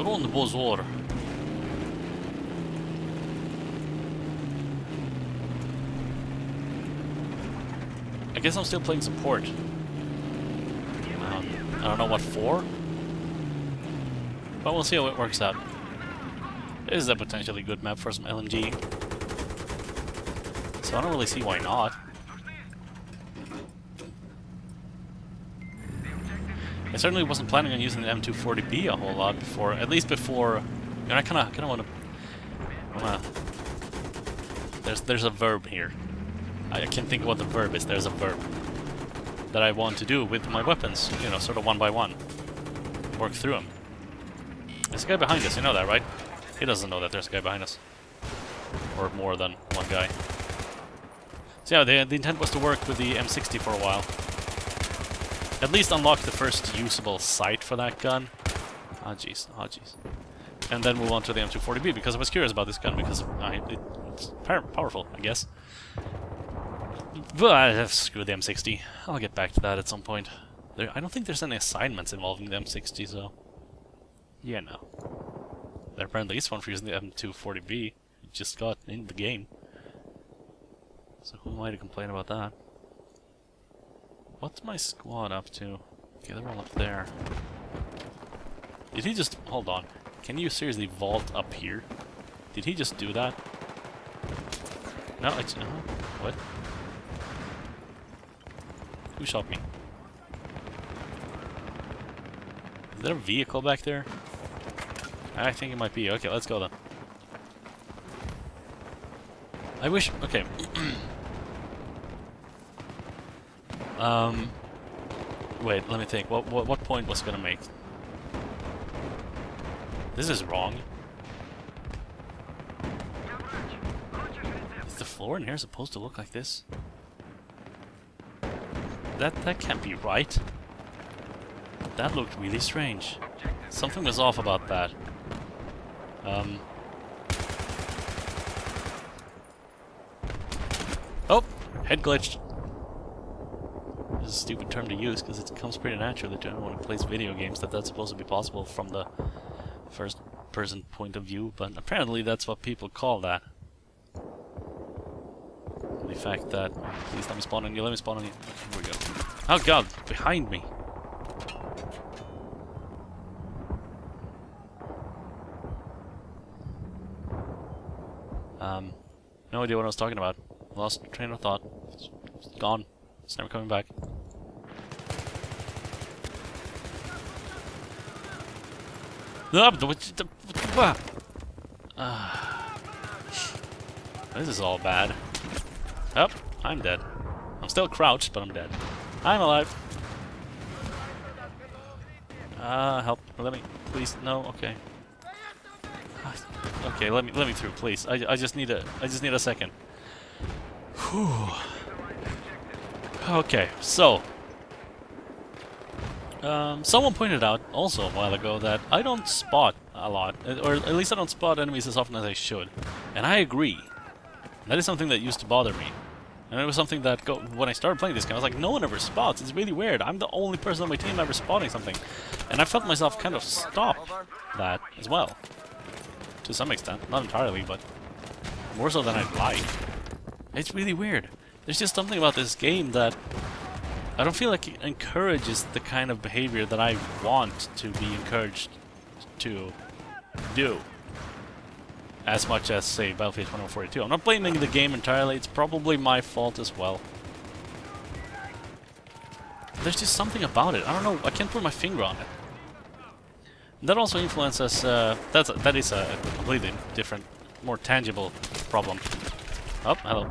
We're on the Bazaar. I guess I'm still playing support. I don't know what for, but we'll see how it works out. This is a potentially good map for some LMG, so I don't really see why not. I certainly wasn't planning on using the M240B a whole lot before, at least before. You know, I kind of want to. There's a verb here. I can't think of what the verb is. There's a verb that I want to do with my weapons. You know, sort of one by one. Work through them. There's a guy behind us. You know that, right? He doesn't know that there's a guy behind us, or more than one guy. So yeah, the intent was to work with the M60 for a while. At least unlock the first usable sight for that gun. Ah, jeez. Ah, jeez. And then move on to the M240B, because I was curious about this gun, because it's powerful, I guess. But screw the M60. I'll get back to that at some point. I don't think there's any assignments involving the M60, so... yeah, no. There apparently is one for using the M240B. It just got in the game. So who am I to complain about that? What's my squad up to? Okay, they're all up there. Did he just... hold on. Can you seriously vault up here? Did he just do that? No, it's... what? Who shot me? Is there a vehicle back there? I think it might be. Okay, let's go then. I wish... okay. Wait, let me think. What point was gonna make? This is wrong. Is the floor in here supposed to look like this? That can't be right. That looked really strange. Something was off about that. Oh! Head glitched. This is a stupid term to use because it comes pretty naturally to anyone who plays video games that's supposed to be possible from the first person point of view, but apparently that's what people call that. The fact that... please let me spawn on you, let me spawn on you. Okay, here we go. Oh god, behind me! No idea what I was talking about. Lost train of thought. It's gone. It's never coming back. This is all bad. Oh, I'm dead. I'm still crouched, but I'm dead. I'm alive. Help. Let me, please. No, okay. Okay, let me through, please. I just need a second. Whew. Okay, so someone pointed out also a while ago that I don't spot a lot, or at least I don't spot enemies as often as I should, and I agree. That is something that used to bother me, and it was something that when I started playing this game, I was like, no one ever spots. It's really weird. I'm the only person on my team ever spotting something, and I felt myself kind of stop that as well. To some extent, not entirely, but more so than I'd like. It's really weird. There's just something about this game that I don't feel like it encourages the kind of behavior that I want to be encouraged to do. As much as, say, Battlefield 2042. I'm not blaming the game entirely, it's probably my fault as well. There's just something about it. I don't know, I can't put my finger on it. That also influences, that is a completely different, more tangible problem. Oh, hello.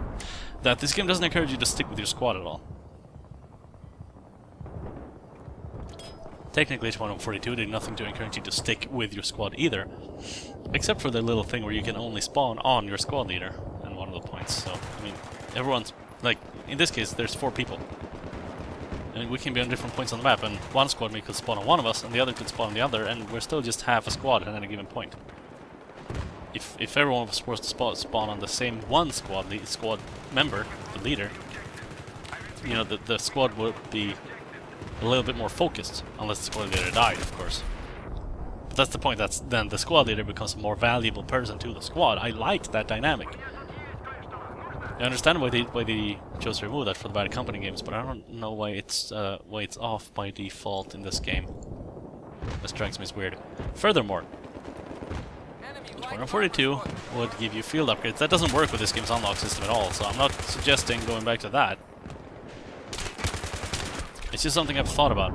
That this game doesn't encourage you to stick with your squad at all. Technically, 2042 did nothing to encourage you to stick with your squad either. Except for the little thing where you can only spawn on your squad leader in one of the points. So, I mean, everyone's, like, in this case, there's 4 people. And we can be on different points on the map, and one squad mate could spawn on one of us, and the other could spawn on the other, and we're still just half a squad at any given point. If everyone was supposed to spawn on the same one squad, the squad member, the leader, you know, the squad would be a little bit more focused, unless the squad leader died, of course. But that's the point, then the squad leader becomes a more valuable person to the squad. I liked that dynamic. I understand why they chose to remove that for the Bad Company games, but I don't know why it's off by default in this game. This strikes me as weird. Furthermore, 142 would give you field upgrades. That doesn't work with this game's unlock system at all, so I'm not suggesting going back to that. It's just something I've thought about.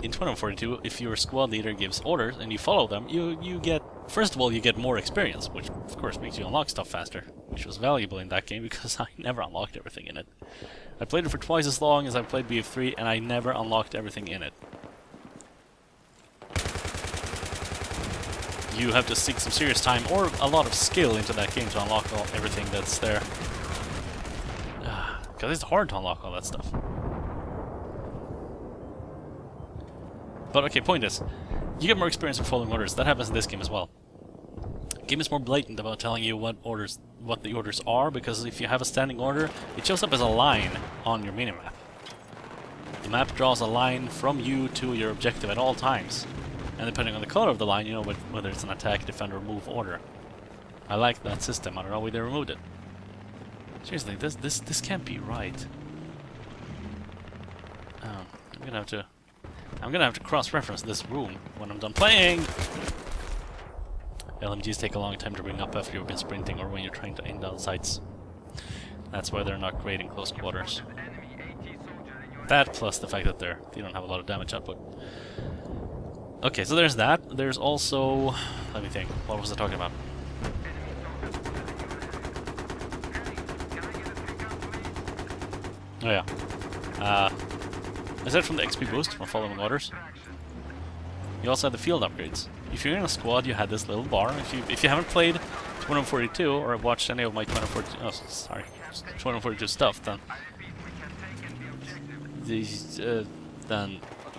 In 2042, if your squad leader gives orders and you follow them, you get, first of all, you get more experience, which of course makes you unlock stuff faster, which was valuable in that game because I never unlocked everything in it. I played it for twice as long as I played BF3 and I never unlocked everything in it. You have to sink some serious time or a lot of skill into that game to unlock everything that's there. Because it's hard to unlock all that stuff. But okay, point is, you get more experience with following orders. That happens in this game as well. The game is more blatant about telling you what the orders are, because if you have a standing order, it shows up as a line on your minimap. The map draws a line from you to your objective at all times. And depending on the color of the line, you know whether it's an attack, defend, or move order. I like that system. I don't know why they removed it. Seriously, this can't be right. I'm gonna have to cross-reference this room when I'm done playing. LMGs take a long time to bring up after you've been sprinting or when you're trying to aim down sights. That's why they're not great in close quarters. That plus the fact that they don't have a lot of damage output. Okay, so there's that. There's also... let me think. What was I talking about? Oh yeah. Aside from the XP boost from following orders, you also had the field upgrades. If you're in a squad, you had this little bar. If you haven't played 2042 or watched any of my 2042 stuff, then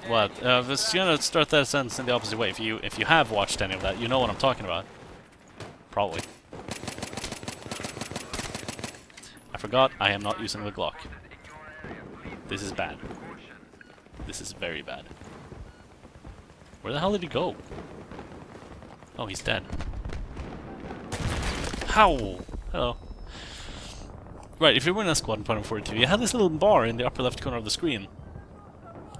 what? I was gonna start that sentence in the opposite way. If you have watched any of that, you know what I'm talking about. Probably. I forgot I am not using the Glock. This is bad. This is very bad. Where the hell did he go? Oh, he's dead. How? Hello. Right, if you're in a squad in 2042, you had this little bar in the upper left corner of the screen.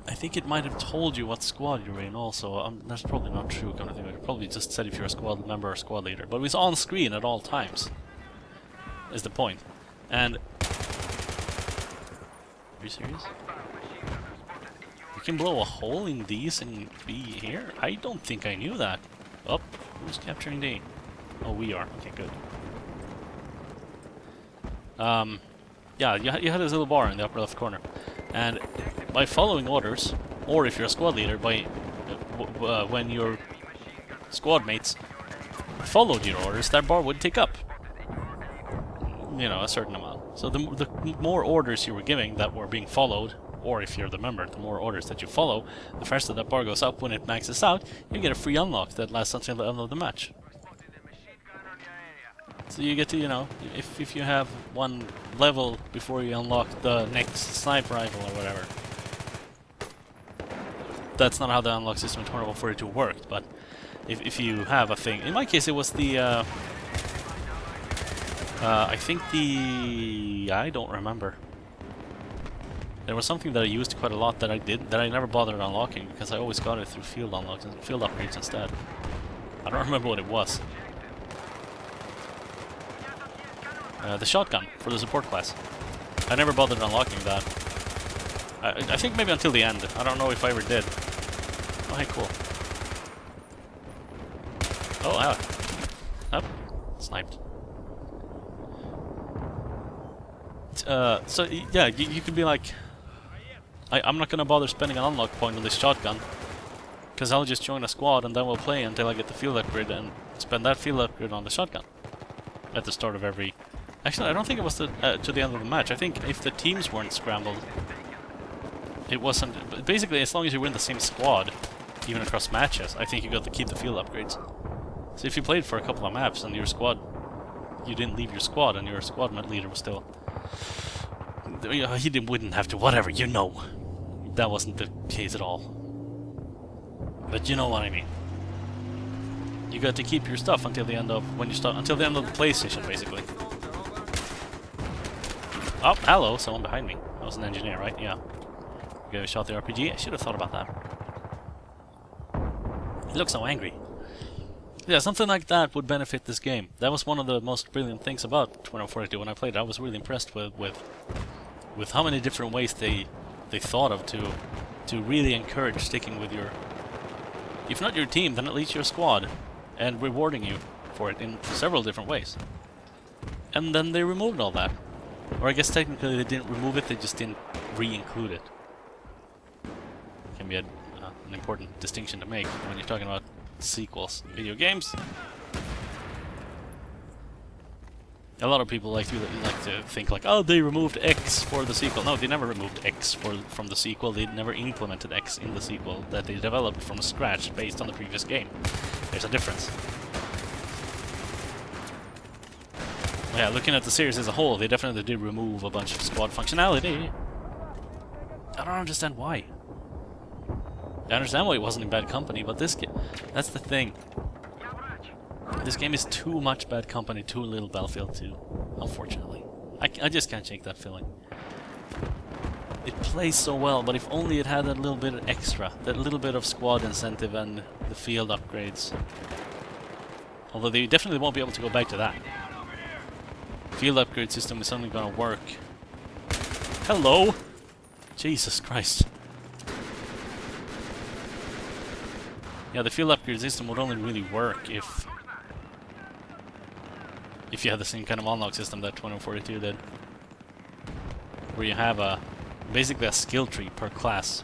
I think it might have told you what squad you're in also. That's probably not true, kind of thing. It probably just said if you're a squad member or squad leader. But it was on screen at all times, is the point. And... are you serious? You can blow a hole in these and be here? I don't think I knew that. Oh, who's capturing D? Oh, we are. Okay, good. Yeah, you had this little bar in the upper left corner. And by following orders, or if you're a squad leader, by when your squad mates followed your orders, that bar would tick up. You know, a certain amount. So the more orders you were giving that were being followed, or if you're the member, the more orders that you follow, the faster that bar goes up. When it maxes out, you get a free unlock that lasts until the end of the match. So you get to, you know, if you have one level before you unlock the next sniper rifle or whatever. That's not how the unlock system in 2142 worked, but if you have a thing... in my case it was the... I think the... I don't remember. There was something that I used quite a lot that I never bothered unlocking because I always got it through field unlocks and field upgrades instead. I don't remember what it was. The shotgun for the support class. I never bothered unlocking that. I think maybe until the end. I don't know if I ever did. Oh, hey, cool. Oh, wow. Up. Sniped. So, yeah, you could be like... I'm not gonna bother spending an unlock point on this shotgun. Because I'll just join a squad and then we'll play until I get the field upgrade and spend that field upgrade on the shotgun. At the start of every... Actually, I don't think it was to the end of the match. I think if the teams weren't scrambled, it wasn't... Basically, as long as you were in the same squad, even across matches, I think you got to keep the field upgrades. So if you played for a couple of maps and your squad... you didn't leave your squad and your squad leader was still... he wouldn't have to... whatever, you know. That wasn't the case at all. But you know what I mean. You got to keep your stuff until the end of until the end of the PlayStation, basically. Oh, hello, someone behind me. That was an engineer, right? Yeah. You gave a shot the RPG. I should have thought about that. He looks so angry. Yeah, something like that would benefit this game. That was one of the most brilliant things about 2042 when I played it. I was really impressed with how many different ways they thought of to really encourage sticking with your, if not your team, then at least your squad, and rewarding you for it in several different ways. And then they removed all that. Or I guess technically they didn't remove it, they just didn't re-include it. Can be an important distinction to make when you're talking about sequels in video games. A lot of people like to think like, oh, they removed X for the sequel. No, they never removed X from the sequel. They never implemented X in the sequel that they developed from scratch based on the previous game. There's a difference. Yeah, looking at the series as a whole, they definitely did remove a bunch of squad functionality. I don't understand why. I understand why it wasn't in bad company, but this game, that's the thing. This game is too much bad company, too little Battlefield 2, unfortunately. I just can't shake that feeling. It plays so well, but if only it had that little bit of extra, that little bit of squad incentive and the field upgrades. Although they definitely won't be able to go back to that. Field upgrade system is only gonna work. Hello? Jesus Christ. Yeah, the field upgrade system would only really work if you had the same kind of unlock system that 2042 did. Where you have basically a skill tree per class.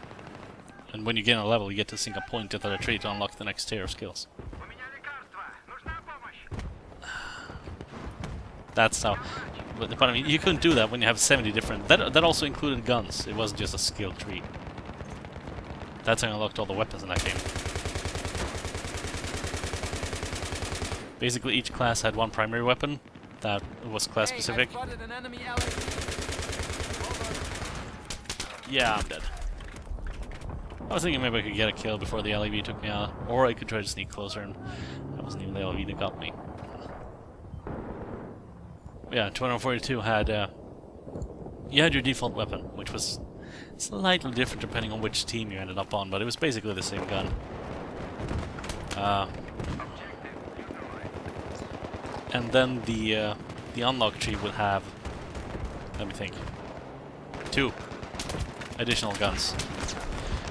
And when you get on a level, you get to sink a point into the tree to unlock the next tier of skills. That's how. But I mean, you couldn't do that when you have 70 different. That also included guns. It wasn't just a skill tree. That's how you unlocked all the weapons in that game. Basically, each class had one primary weapon that was class specific. Yeah, I'm dead. I was thinking maybe I could get a kill before the LAV took me out, or I could try to sneak closer, and that wasn't even the LAV that got me. Yeah, 2042 had you had your default weapon, which was slightly different depending on which team you ended up on, but it was basically the same gun. And then the unlock tree would have, let me think, 2 additional guns.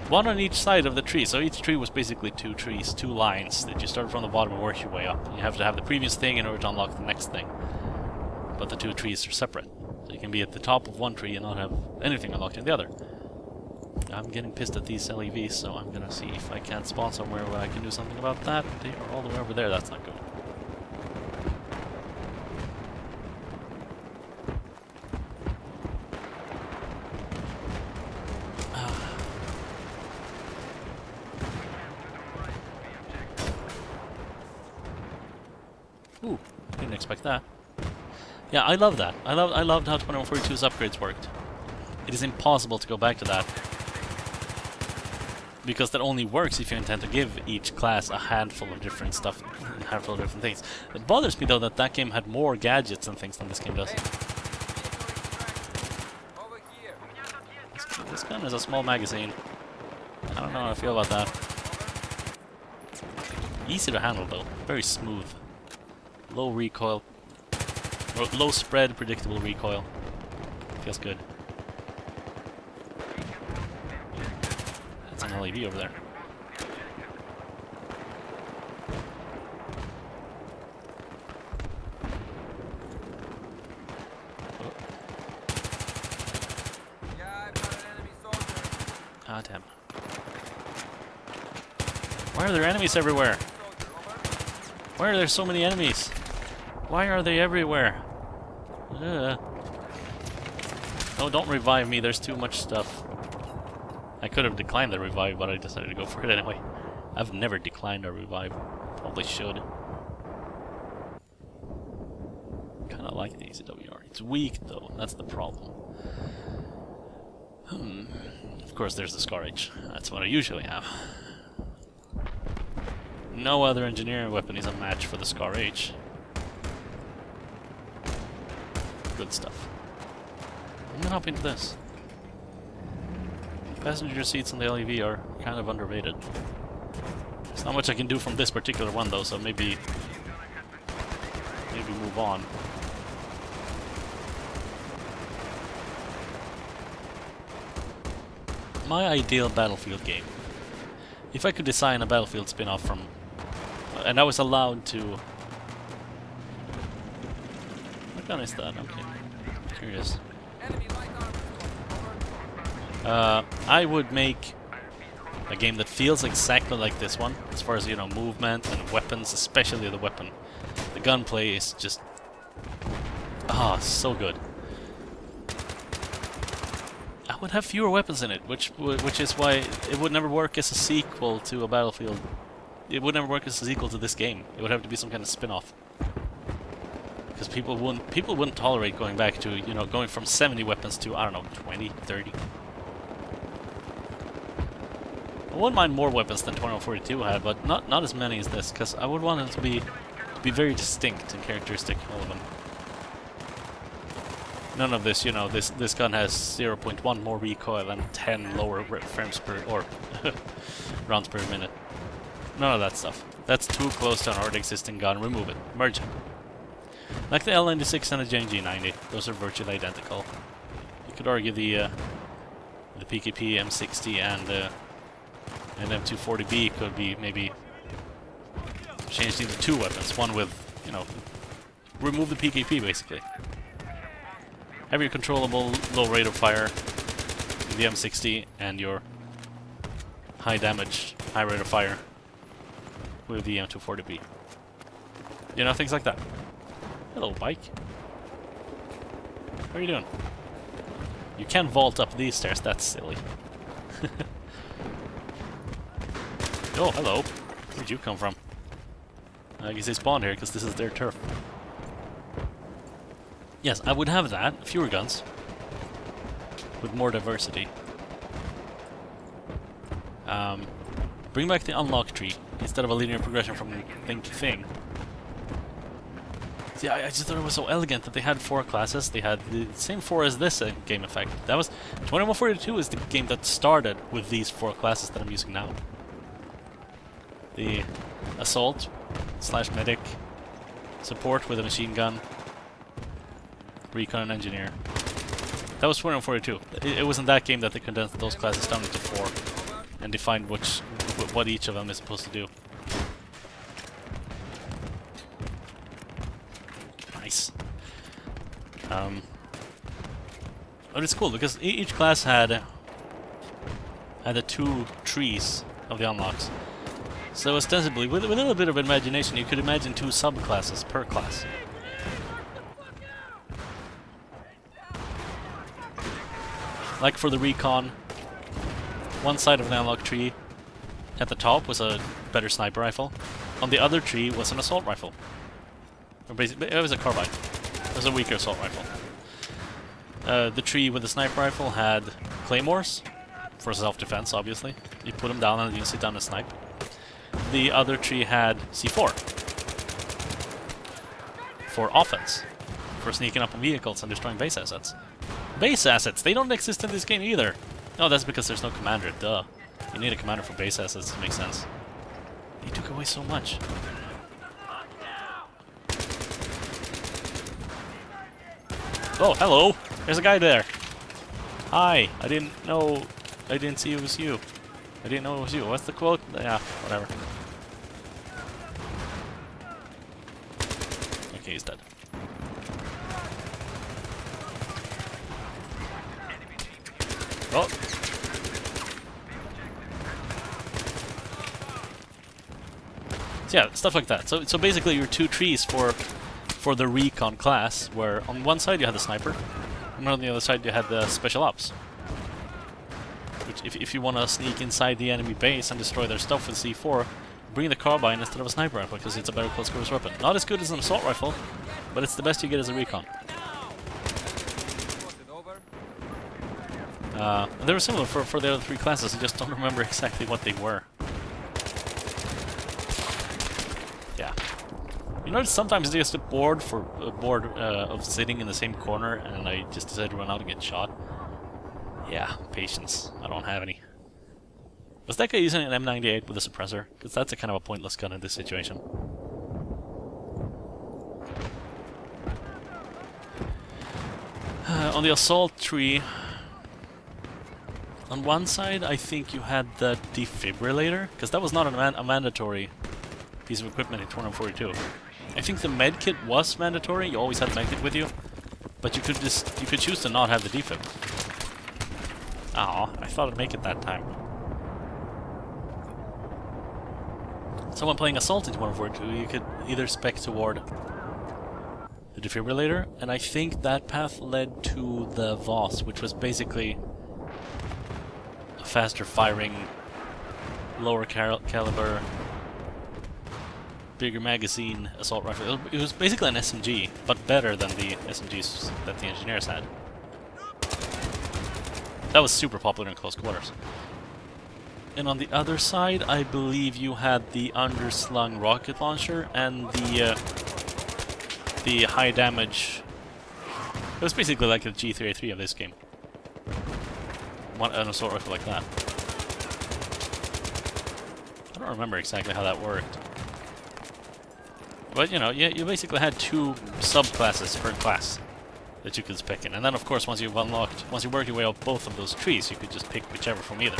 One on each side of the tree, so each tree was basically 2 trees, 2 lines that you start from the bottom and work your way up. You have to have the previous thing in order to unlock the next thing. But the 2 trees are separate. So you can be at the top of one tree and not have anything unlocked in the other. I'm getting pissed at these LEVs, so I'm gonna see if I can't spawn somewhere where I can do something about that. They are all the way over there, that's not good. Ooh, didn't expect that. Yeah, I love that. I loved how 2142's upgrades worked. It is impossible to go back to that. Because that only works if you intend to give each class a handful of different stuff, a handful of different things. It bothers me though that that game had more gadgets and things than this game does. This gun is a small magazine. I don't know how I feel about that. Easy to handle though, very smooth. Low recoil. Or low spread, predictable recoil. Feels good. That's an LAV over there. Oh. Ah, damn. Why are there enemies everywhere? Why are there so many enemies? Why are they everywhere? No, don't revive me, there's too much stuff. I could have declined the revive, but I decided to go for it anyway. I've never declined a revive. Probably should. Kinda like the ACWR. It's weak though, that's the problem. Of course there's the Scar H. That's what I usually have. No other engineering weapon is a match for the Scar H. Good stuff. I'm gonna hop into this. Passenger seats on the LEV are kind of underrated. There's not much I can do from this particular one though, so maybe move on. My ideal Battlefield game. If I could design a Battlefield spin-off from... and I was allowed to... What gun is that? Okay. Curious. I would make a game that feels exactly like this one, as far as, you know, movement and weapons, especially the weapon. The gunplay is just... so good. I would have fewer weapons in it, which is why it would never work as a sequel to a Battlefield. It would never work as a sequel to this game. It would have to be some kind of spin-off. Because people wouldn't tolerate going back to, you know, going from 70 weapons to, I don't know, 20, 30. I wouldn't mind more weapons than 2142 had, but not as many as this, because I would want them to be very distinct and characteristic, all of them. None of this, you know, this gun has 0.1 more recoil and 10 lower frames per, or rounds per minute. None of that stuff. That's too close to an already existing gun. Remove it. Merge it. Like the L96 and the G90, those are virtually identical. You could argue the PKP M60 and M240B could be maybe changed into two weapons. One with, you know, remove the PKP basically. Have your controllable low rate of fire in the M60 and your high damage, high rate of fire with the M240B. You know, things like that. Hello, bike. How are you doing? You can vault up these stairs, that's silly. Oh, hello. Where'd you come from? I guess they spawned here because this is their turf. Yes, I would have that. Fewer guns. With more diversity. Bring back the unlock tree instead of a linear progression from thing to thing. See, I just thought it was so elegant that they had 4 classes. They had the same 4 as this game, in fact. That was 2142 is the game that started with these 4 classes that I'm using now. The assault / medic, support with a machine gun, recon and engineer. That was 2142. It was in that game that they condensed those classes down into 4 and defined what each of them is supposed to do. Nice. But it's cool because each class had the 2 trees of the unlocks. So ostensibly, with a little bit of imagination, you could imagine 2 subclasses per class. Like for the recon, one side of the unlock tree at the top was a better sniper rifle. On the other tree was an assault rifle. Or basically, it was a carbine. It was a weaker assault rifle. The tree with the sniper rifle had claymores for self-defense, obviously. You put them down and you can sit down and snipe. The other tree had C4 for offense, for sneaking up on vehicles and destroying base assets. Base assets, they don't exist in this game either. No, that's because there's no commander, duh. You need a commander for base assets to make sense. They took away so much. Oh, hello! There's a guy there! Hi! I didn't see it was you. I didn't know it was you. What's the quote? Yeah, whatever. Okay, he's dead. Oh! So yeah, stuff like that. So basically your 2 trees for the recon class, where on one side you had the sniper, and on the other side you had the special ops. Which, if you want to sneak inside the enemy base and destroy their stuff with C4, bring the carbine instead of a sniper rifle, because it's a better close quarters weapon. Not as good as an assault rifle, but it's the best you get as a recon. And they were similar for the other 3 classes, I just don't remember exactly what they were. You know, sometimes it's just bored of sitting in the same corner, and I just decide to run out and get shot. Yeah, patience. I don't have any. Was that guy using an M98 with a suppressor? Because that's a kind of a pointless gun in this situation. On the assault tree, on one side I think you had the defibrillator, because that was not a mandatory piece of equipment in 242. I think the medkit was mandatory, you always had the medkit with you, but you could choose to not have the defib. Aw, I thought I'd make it that time. So when playing assault in 242, you could either spec toward the defibrillator, and I think that path led to the Voss, which was basically a faster firing, lower caliber, bigger magazine assault rifle. It was basically an SMG, but better than the SMGs that the engineers had. That was super popular in close quarters. And on the other side, I believe you had the underslung rocket launcher and the high damage. It was basically like the G3A3 of this game. An assault rifle like that. I don't remember exactly how that worked. But you know, you basically had two subclasses per class that you could spec in. And then of course once you worked your way up both of those trees, you could just pick whichever from either.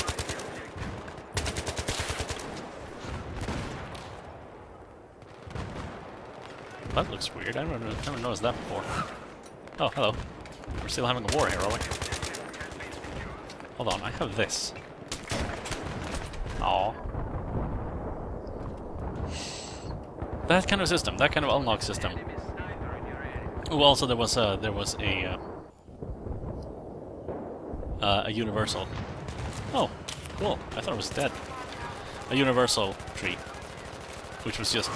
That looks weird. I never noticed that before. Oh, hello. We're still having a war here, are we? Hold on, I have this. Aww. That kind of system, that kind of unlock system. Oh, also there was a universal. Oh, cool. I thought it was dead. A universal tree, which was just.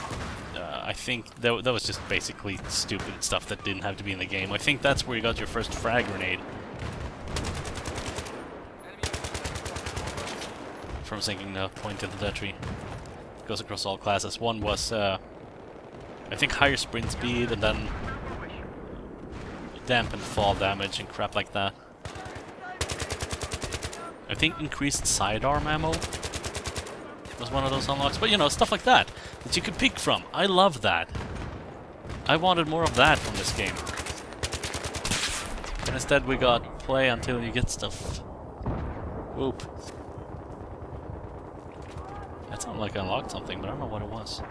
I think that was just basically stupid stuff that didn't have to be in the game. I think that's where you got your first frag grenade. From sinking the point into that tree. Goes across all classes. One was, I think, higher sprint speed, and then dampened fall damage and crap like that. I think increased sidearm ammo was one of those unlocks. But, you know, stuff like that you could pick from. I love that. I wanted more of that from this game. And instead we got play until you get stuff. Whoop. That sounded like I unlocked something, but I don't know what it was.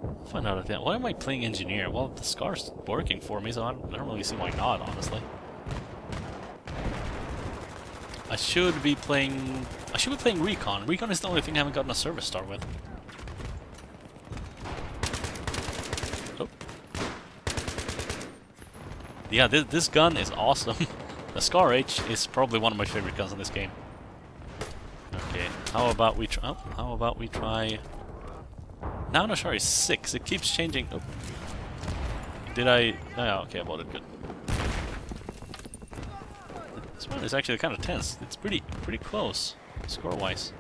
I'll find out at the end. Why am I playing engineer? Well, the SCAR's working for me, so I don't really see why not, honestly. I should be playing Recon. Recon is the only thing I haven't gotten a service star with. Oh. Yeah, this gun is awesome. The SCAR H is probably one of my favorite guns in this game. Okay, how about we try... Nano Shari 6. It keeps changing. Oh. Did I... Oh, okay, I bought it. Good. This one is actually kind of tense. It's pretty close, score-wise.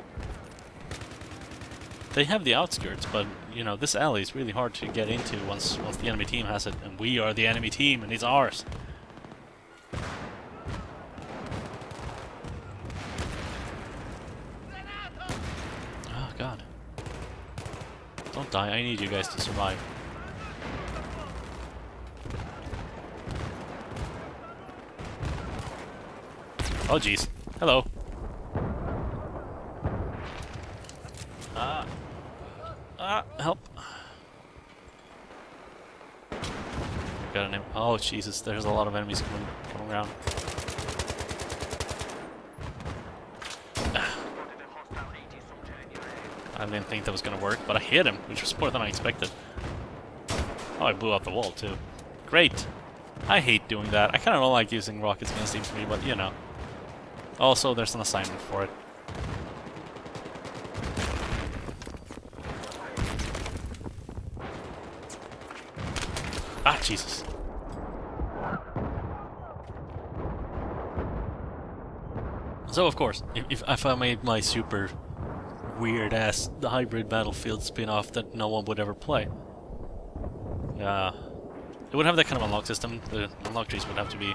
They have the outskirts, but you know this alley is really hard to get into once the enemy team has it, and we are the enemy team, and it's ours. Oh God! Don't die. I need you guys to survive. Oh jeez. Hello. Help. Got an oh Jesus, there's a lot of enemies coming around. I didn't think that was gonna work, but I hit him, which was more than I expected. Oh, I blew out the wall too. Great. I hate doing that. I kinda don't like using rockets against Team 3, but you know. Also, there's an assignment for it. Ah, Jesus. So, of course, if I made my super weird-ass hybrid battlefield spin-off that no one would ever play. Yeah. It would have that kind of unlock system. The unlock trees would have to be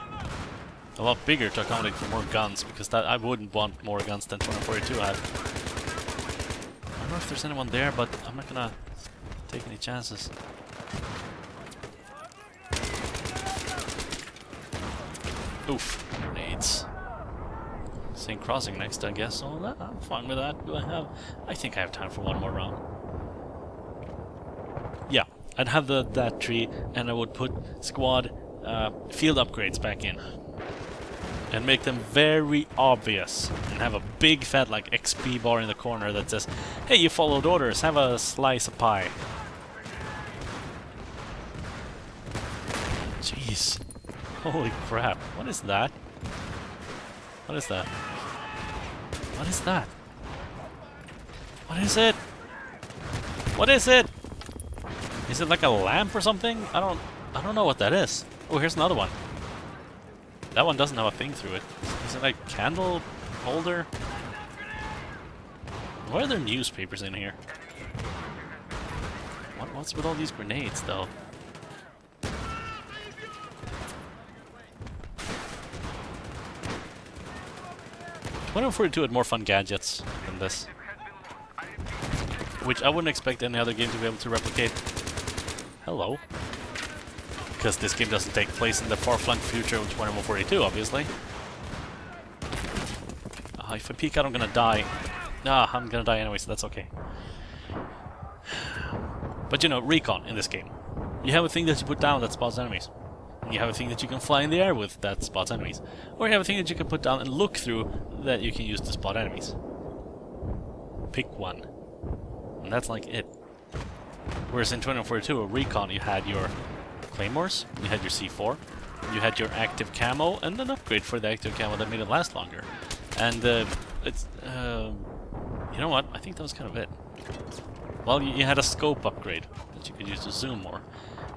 a lot bigger to accommodate for more guns, because that I wouldn't want more guns than 2042 had. I don't know if there's anyone there, but I'm not gonna take any chances. Oof, grenades. Same crossing next, I guess, so I'm fine with that. I think I have time for one more round. Yeah, I'd have that tree, and I would put squad field upgrades back in. And make them very obvious. And have a big fat like XP bar in the corner that says, hey, you followed orders, have a slice of pie. Jeez. Holy crap. What is that? What is that? What is that? What is it? What is it? Is it like a lamp or something? I don't know what that is. Oh, here's another one. That one doesn't have a thing through it. Is it like candle holder? Why are there newspapers in here? What's with all these grenades though? 2042 had more fun gadgets than this, which I wouldn't expect any other game to be able to replicate. Hello. Because this game doesn't take place in the far-flung future of 2142, obviously. If I peek out, I'm gonna die. I'm gonna die anyway, so that's okay. But you know, recon in this game. You have a thing that you put down that spots enemies. And you have a thing that you can fly in the air with that spots enemies. Or you have a thing that you can put down and look through that you can use to spot enemies. Pick one. And that's like it. Whereas in 2042, a recon, you had your claymores, you had your C4, you had your active camo, and an upgrade for the active camo that made it last longer. And it's you know what? I think that was kind of it. Well, you had a scope upgrade that you could use to zoom more,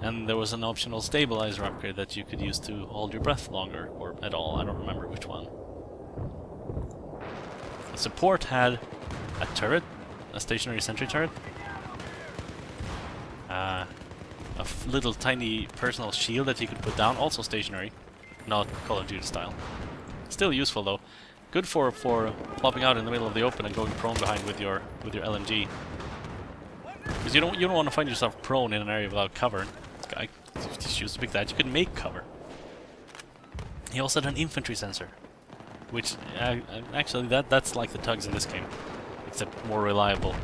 and there was an optional stabilizer upgrade that you could use to hold your breath longer, or at all. I don't remember which one. The support had a turret, a stationary sentry turret, a little tiny personal shield that you could put down, also stationary, not Call of Duty style. Still useful though. Good for plopping out in the middle of the open and going prone behind with your LMG. Because you don't want to find yourself prone in an area without cover. This guy just used to pick that. You could make cover. He also had an infantry sensor, which actually that's like the tugs in this game, except more reliable.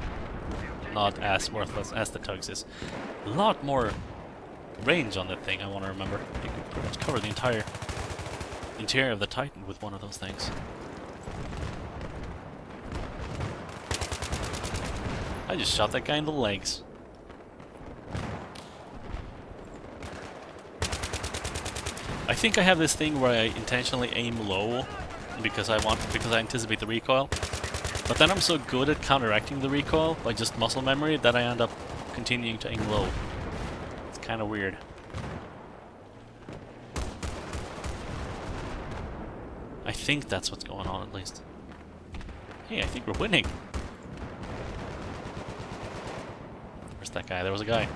Not as worthless as the tugs is. A lot more range on that thing, I want to remember. You could pretty much cover the entire interior of the Titan with one of those things. I just shot that guy in the legs. I think I have this thing where I intentionally aim low because I anticipate the recoil. But then I'm so good at counteracting the recoil by just muscle memory that I end up continuing to aim low. It's kind of weird. I think that's what's going on, at least. Hey, I think we're winning. Where's that guy? There was a guy.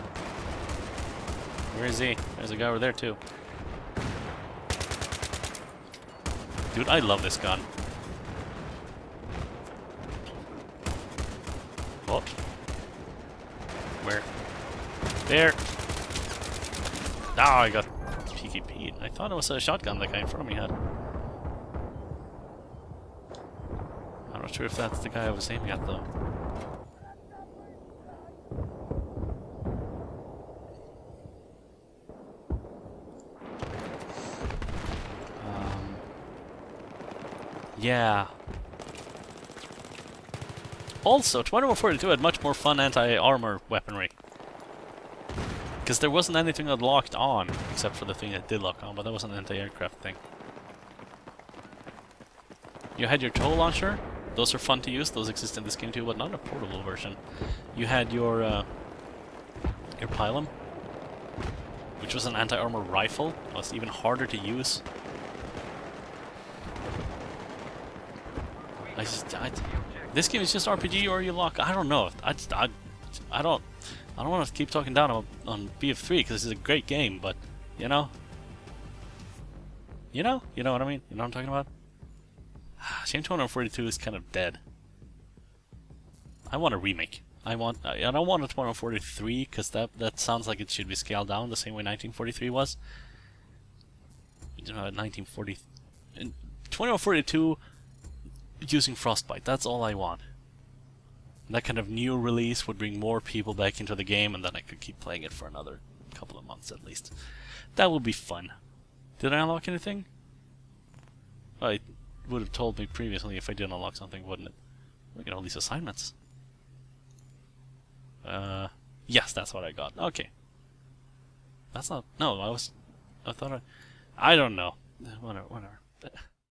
Where is he? There's a guy over there, too. Dude, I love this gun. Oh. Where? There! Ah, I got PKP'd. I thought it was a shotgun that guy in front of me had. I'm not sure if that's the guy I was aiming at, though. Yeah. Also, 2142 had much more fun anti-armor weaponry. Because there wasn't anything that locked on, except for the thing that did lock on, but that was an anti-aircraft thing. You had your tow launcher. Those are fun to use. Those exist in this game too, but not in a portable version. You had your pylon, which was an anti-armor rifle. It was even harder to use. This game is just RPG or you lock. I don't know. I don't want to keep talking down on BF3 because this is a great game, but you know what I mean. You know what I'm talking about. Shame 242 is kind of dead. I want a remake. I don't want a 243 because that sounds like it should be scaled down the same way 1943 was. 1940, 2142 using Frostbite. That's all I want. That kind of new release would bring more people back into the game, and then I could keep playing it for another couple of months at least. That would be fun. Did I unlock anything? Well, it would have told me previously if I did unlock something, wouldn't it? Look at all these assignments. Yes, that's what I got. Okay. That's not... No, I thought I don't know. Whatever.